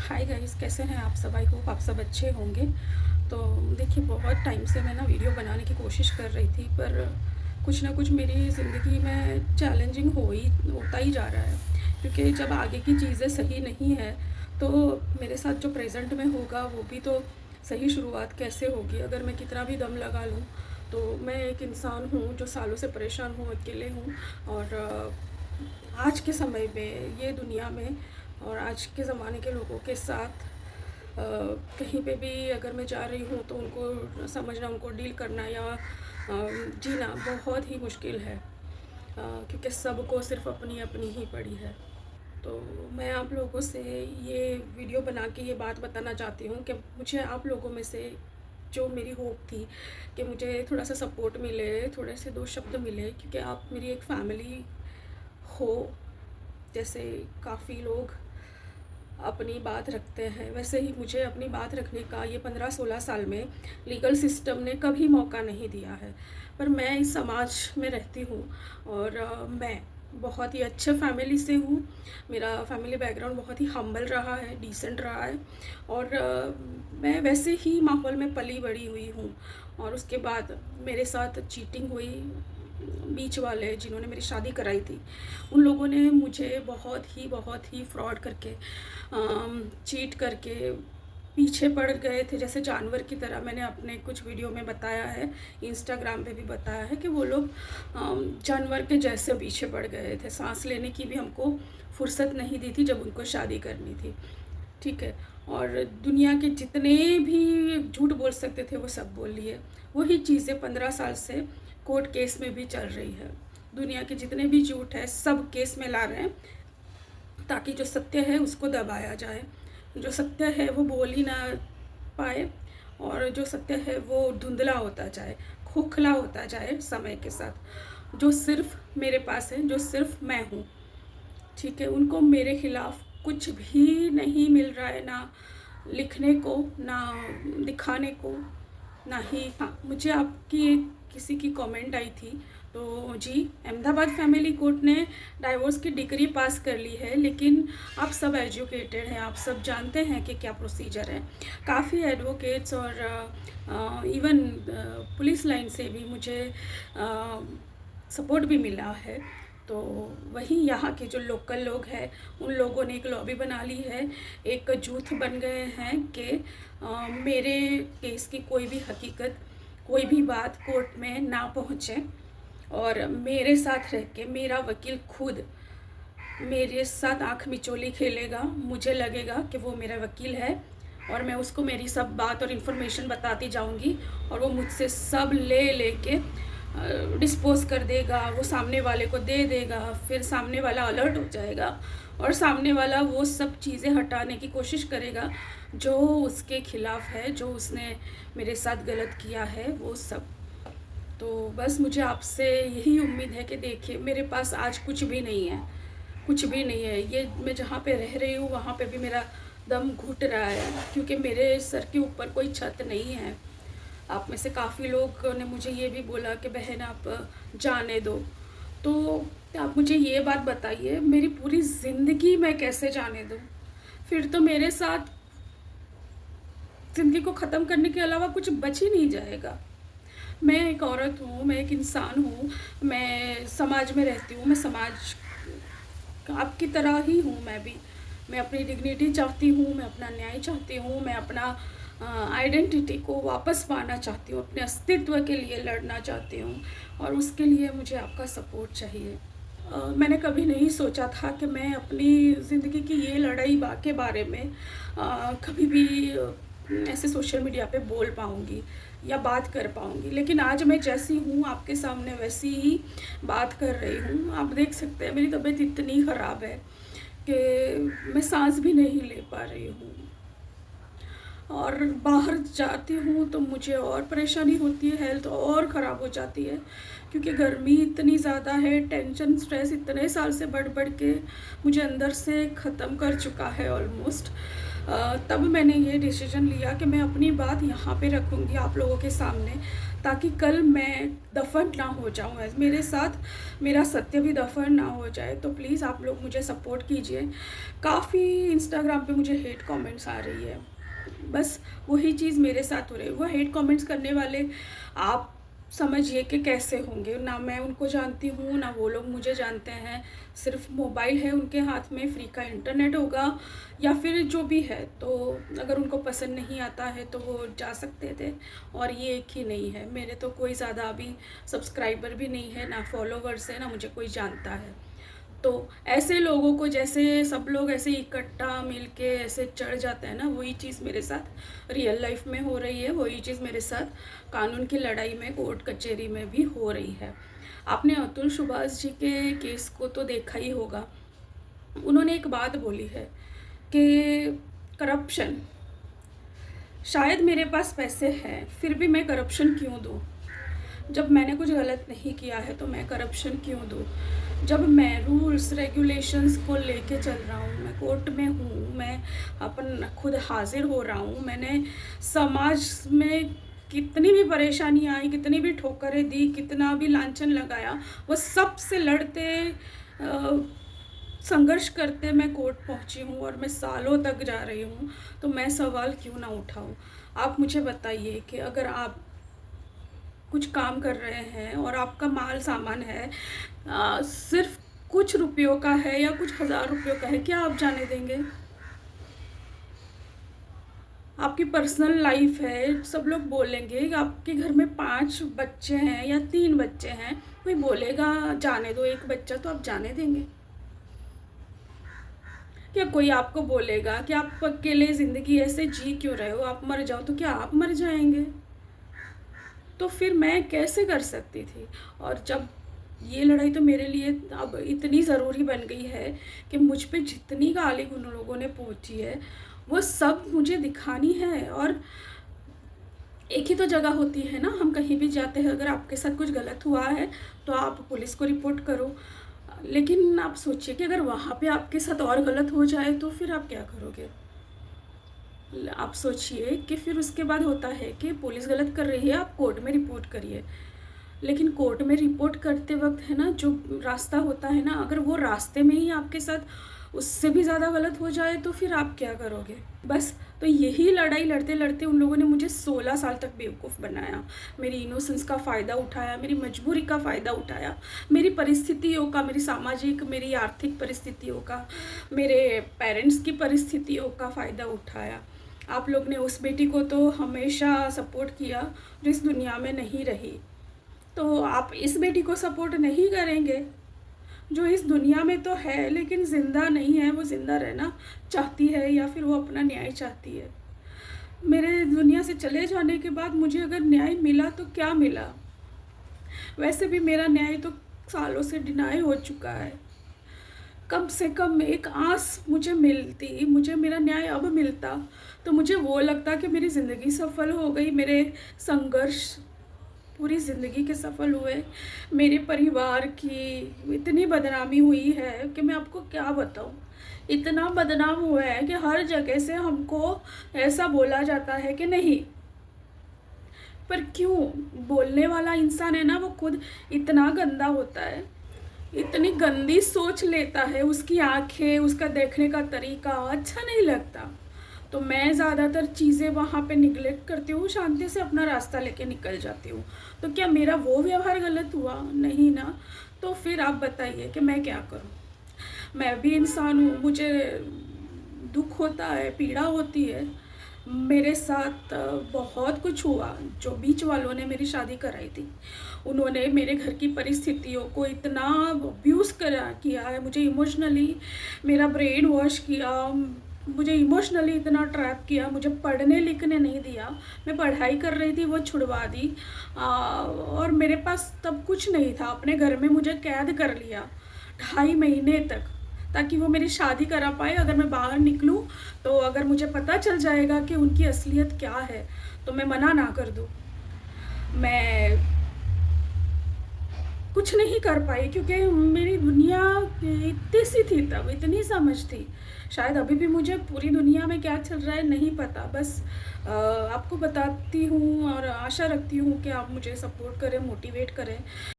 Hi guys, कैसे हैं आप सब? आई होप आप सब अच्छे होंगे। तो देखिए, बहुत टाइम से मैं ना वीडियो बनाने की कोशिश कर रही थी, पर कुछ ना कुछ मेरी ज़िंदगी में चैलेंजिंग होता ही जा रहा है। क्योंकि जब आगे की चीज़ें सही नहीं है, तो मेरे साथ जो प्रेजेंट में होगा वो भी तो सही शुरुआत कैसे होगी? अगर मैं कितना भी दम लगा लूँ, तो मैं एक इंसान हूँ जो सालों से परेशान हूँ, अकेले हूँ। और आज के समय में, ये दुनिया में और आज के ज़माने के लोगों के साथ कहीं पे भी अगर मैं जा रही हूँ, तो उनको समझना, उनको डील करना या जीना बहुत ही मुश्किल है। क्योंकि सबको सिर्फ अपनी अपनी ही पड़ी है। तो मैं आप लोगों से ये वीडियो बना के ये बात बताना चाहती हूँ कि मुझे आप लोगों में से जो मेरी होप थी कि मुझे थोड़ा सा सपोर्ट मिले, थोड़े से दो शब्द मिले, क्योंकि आप मेरी एक फैमिली हो। जैसे काफ़ी लोग अपनी बात रखते हैं, वैसे ही मुझे अपनी बात रखने का ये 15-16 साल में लीगल सिस्टम ने कभी मौका नहीं दिया है। पर मैं इस समाज में रहती हूँ और मैं बहुत ही अच्छे फैमिली से हूँ। मेरा फैमिली बैकग्राउंड बहुत ही हम्बल रहा है, डिसेंट रहा है। और मैं वैसे ही माहौल में पली बड़ी हुई हूँ। और उसके बाद मेरे साथ चीटिंग हुई। बीच वाले जिन्होंने मेरी शादी कराई थी, उन लोगों ने मुझे बहुत ही फ्रॉड करके, चीट करके पीछे पड़ गए थे, जैसे जानवर की तरह। मैंने अपने कुछ वीडियो में बताया है, इंस्टाग्राम पे भी बताया है कि वो लोग जानवर के जैसे पीछे पड़ गए थे। सांस लेने की भी हमको फुर्सत नहीं दी थी जब उनको शादी करनी थी। ठीक है। और दुनिया के जितने भी झूठ बोल सकते थे वो सब बोल लिए। वही चीज़ें 15 साल से कोर्ट केस में भी चल रही है। दुनिया के जितने भी झूठ है सब केस में ला रहे हैं, ताकि जो सत्य है उसको दबाया जाए। जो सत्य है वो बोल ही ना पाए, और जो सत्य है वो धुंधला होता जाए, खोखला होता जाए समय के साथ। जो सिर्फ मेरे पास है, जो सिर्फ मैं हूँ, ठीक है, उनको मेरे खिलाफ कुछ भी नहीं मिल रहा है, ना लिखने को, ना दिखाने को, ना ही। हाँ, मुझे आपकी एक किसी की कमेंट आई थी। तो जी, अहमदाबाद फैमिली कोर्ट ने डाइवोर्स की डिग्री पास कर ली है, लेकिन आप सब एजुकेटेड हैं, आप सब जानते हैं कि क्या प्रोसीजर है। काफ़ी एडवोकेट्स और इवन पुलिस लाइन से भी मुझे सपोर्ट भी मिला है। तो वहीं यहाँ के जो लोकल लोग हैं, उन लोगों ने एक लॉबी बना ली है, एक जूथ बन गए हैं कि मेरे केस की कोई भी हकीकत, कोई भी बात कोर्ट में ना पहुँचे। और मेरे साथ रह के मेरा वकील खुद मेरे साथ आँख मिचोली खेलेगा। मुझे लगेगा कि वो मेरा वकील है, और मैं उसको मेरी सब बात और इन्फॉर्मेशन बताती जाऊंगी, और वो मुझसे सब ले लेके डिस्पोज कर देगा, वो सामने वाले को दे देगा। फिर सामने वाला अलर्ट हो जाएगा, और सामने वाला वो सब चीज़ें हटाने की कोशिश करेगा जो उसके खिलाफ़ है, जो उसने मेरे साथ गलत किया है, वो सब। तो बस मुझे आपसे यही उम्मीद है कि देखिए, मेरे पास आज कुछ भी नहीं है, कुछ भी नहीं है। ये मैं जहाँ पे रह रही हूँ वहाँ पे भी मेरा दम घुट रहा है, क्योंकि मेरे सर के ऊपर कोई छत नहीं है। आप में से काफ़ी लोग ने मुझे ये भी बोला कि बहन आप जाने दो। तो आप मुझे ये बात बताइए, मेरी पूरी ज़िंदगी मैं कैसे जाने दूँ? फिर तो मेरे साथ ज़िंदगी को ख़त्म करने के अलावा कुछ बच ही नहीं जाएगा। मैं एक औरत हूँ, मैं एक इंसान हूँ, मैं समाज में रहती हूँ, मैं समाज आपकी तरह ही हूँ मैं भी। मैं अपनी डिग्निटी चाहती हूँ, मैं अपना न्याय चाहती हूँ, मैं अपना आइडेंटिटी को वापस पाना चाहती हूँ, अपने अस्तित्व के लिए लड़ना चाहती हूँ, और उसके लिए मुझे आपका सपोर्ट चाहिए। मैंने कभी नहीं सोचा था कि मैं अपनी ज़िंदगी की ये लड़ाई के बारे में कभी भी ऐसे सोशल मीडिया पे बोल पाऊँगी या बात कर पाऊँगी। लेकिन आज मैं जैसी हूँ आपके सामने वैसी ही बात कर रही हूँ। आप देख सकते हैं मेरी तबीयत इतनी ख़राब है कि मैं सांस भी नहीं ले पा रही हूँ, और बाहर जाती हूँ तो मुझे और परेशानी होती है, हेल्थ और ख़राब हो जाती है, क्योंकि गर्मी इतनी ज़्यादा है, टेंशन स्ट्रेस इतने साल से बढ़ बढ़ के मुझे अंदर से ख़त्म कर चुका है ऑलमोस्ट। तब मैंने ये डिसीजन लिया कि मैं अपनी बात यहाँ पे रखूँगी आप लोगों के सामने, ताकि कल मैं दफन ना हो जाऊँ, मेरे साथ मेरा सत्य भी दफन ना हो जाए। तो प्लीज़ आप लोग मुझे सपोर्ट कीजिए। काफ़ी इंस्टाग्राम पे मुझे हेट कमेंट्स आ रही है, बस वही चीज़ मेरे साथ हो रही है। वो हेट कमेंट्स करने वाले आप समझिए कि कैसे होंगे, ना मैं उनको जानती हूँ ना वो लोग मुझे जानते हैं। सिर्फ मोबाइल है उनके हाथ में, फ्री का इंटरनेट होगा या फिर जो भी है, तो अगर उनको पसंद नहीं आता है तो वो जा सकते थे। और ये एक ही नहीं है, मेरे तो कोई ज़्यादा अभी सब्सक्राइबर भी नहीं है, ना फॉलोवर्स है, ना मुझे कोई जानता है। तो ऐसे लोगों को, जैसे सब लोग ऐसे इकट्ठा मिलके ऐसे चढ़ जाते हैं ना, वही चीज़ मेरे साथ रियल लाइफ में हो रही है। वही चीज़ मेरे साथ कानून की लड़ाई में, कोर्ट कचहरी में भी हो रही है। आपने अतुल सुभाष जी के केस को तो देखा ही होगा। उन्होंने एक बात बोली है कि करप्शन, शायद मेरे पास पैसे हैं फिर भी मैं करप्शन क्यों दूँ? जब मैंने कुछ गलत नहीं किया है तो मैं करप्शन क्यों दूँ? जब मैं रूल्स रेगुलेशंस को लेके चल रहा हूँ, मैं कोर्ट में हूँ, मैं अपन खुद हाजिर हो रहा हूँ, मैंने समाज में कितनी भी परेशानी आई, कितनी भी ठोकरें दी, कितना भी लांछन लगाया, वो सब से लड़ते संघर्ष करते मैं कोर्ट पहुँची हूँ और मैं सालों तक जा रही हूँ। तो मैं सवाल क्यों ना उठाऊँ? आप मुझे बताइए कि अगर आप कुछ काम कर रहे हैं और आपका माल सामान है, सिर्फ कुछ रुपयों का है या कुछ हज़ार रुपयों का है, क्या आप जाने देंगे? आपकी पर्सनल लाइफ है, सब लोग बोलेंगे कि आपके घर में 5 बच्चे हैं या 3 बच्चे हैं, कोई बोलेगा जाने दो एक बच्चा, तो आप जाने देंगे? क्या कोई आपको बोलेगा कि आप अकेले ज़िंदगी ऐसे जी क्यों रहे हो, आप मर जाओ, तो क्या आप मर जाएंगे? तो फिर मैं कैसे कर सकती थी? और जब ये लड़ाई तो मेरे लिए अब इतनी ज़रूरी बन गई है कि मुझ पे जितनी गाली उन लोगों ने पहुँची है, वो सब मुझे दिखानी है। और एक ही तो जगह होती है ना, हम कहीं भी जाते हैं, अगर आपके साथ कुछ गलत हुआ है तो आप पुलिस को रिपोर्ट करो। लेकिन आप सोचिए कि अगर वहाँ पे आपके साथ और गलत हो जाए तो फिर आप क्या करोगे? आप सोचिए कि फिर उसके बाद होता है कि पुलिस गलत कर रही है, आप कोर्ट में रिपोर्ट करिए। लेकिन कोर्ट में रिपोर्ट करते वक्त है ना, जो रास्ता होता है ना, अगर वो रास्ते में ही आपके साथ उससे भी ज़्यादा गलत हो जाए तो फिर आप क्या करोगे? बस, तो यही लड़ाई लड़ते लड़ते उन लोगों ने मुझे 16 साल तक बेवकूफ़ बनाया। मेरी इनोसेंस का फ़ायदा उठाया, मेरी मजबूरी का फ़ायदा उठाया, मेरी परिस्थितियों का, मेरी सामाजिक, मेरी आर्थिक परिस्थितियों का, मेरे पेरेंट्स की परिस्थितियों का फ़ायदा उठाया। आप लोग ने उस बेटी को तो हमेशा सपोर्ट किया जो इस दुनिया में नहीं रही, तो आप इस बेटी को सपोर्ट नहीं करेंगे जो इस दुनिया में तो है लेकिन ज़िंदा नहीं है, वो ज़िंदा रहना चाहती है या फिर वो अपना न्याय चाहती है। मेरे दुनिया से चले जाने के बाद मुझे अगर न्याय मिला तो क्या मिला? वैसे भी मेरा न्याय तो सालों से डिनाई हो चुका है। कम से कम एक आस मुझे मिलती, मुझे मेरा न्याय अब मिलता तो मुझे वो लगता कि मेरी ज़िंदगी सफल हो गई, मेरे संघर्ष पूरी ज़िंदगी के सफल हुए। मेरे परिवार की इतनी बदनामी हुई है कि मैं आपको क्या बताऊँ। इतना बदनाम हुआ है कि हर जगह से हमको ऐसा बोला जाता है कि नहीं, पर क्यों? बोलने वाला इंसान है ना, वो खुद इतना गंदा होता है, इतनी गंदी सोच लेता है, उसकी आँखें, उसका देखने का तरीका अच्छा नहीं लगता। तो मैं ज़्यादातर चीज़ें वहाँ पे निगलेक्ट करती हूँ, शांति से अपना रास्ता लेके निकल जाती हूँ। तो क्या मेरा वो व्यवहार गलत हुआ? नहीं ना। तो फिर आप बताइए कि मैं क्या करूँ? मैं भी इंसान हूँ, मुझे दुख होता है, पीड़ा होती है। मेरे साथ बहुत कुछ हुआ। जो बीच वालों ने मेरी शादी कराई थी, उन्होंने मेरे घर की परिस्थितियों को इतना अब्यूज़ किया है, मुझे इमोशनली मेरा ब्रेन वॉश किया, मुझे इमोशनली इतना ट्रैप किया, मुझे पढ़ने लिखने नहीं दिया। मैं पढ़ाई कर रही थी, वो छुड़वा दी। और मेरे पास तब कुछ नहीं था, अपने घर में मुझे कैद कर लिया 2.5 महीने तक, ताकि वो मेरी शादी करा पाए। अगर मैं बाहर निकलूं तो अगर मुझे पता चल जाएगा कि उनकी असलियत क्या है तो मैं मना ना कर दूं। मैं कुछ नहीं कर पाई, क्योंकि मेरी दुनिया इतनी सी थी तब, इतनी समझ थी। शायद अभी भी मुझे पूरी दुनिया में क्या चल रहा है नहीं पता, बस आपको बताती हूँ और आशा रखती हूँ कि आप मुझे सपोर्ट करें, मोटिवेट करें।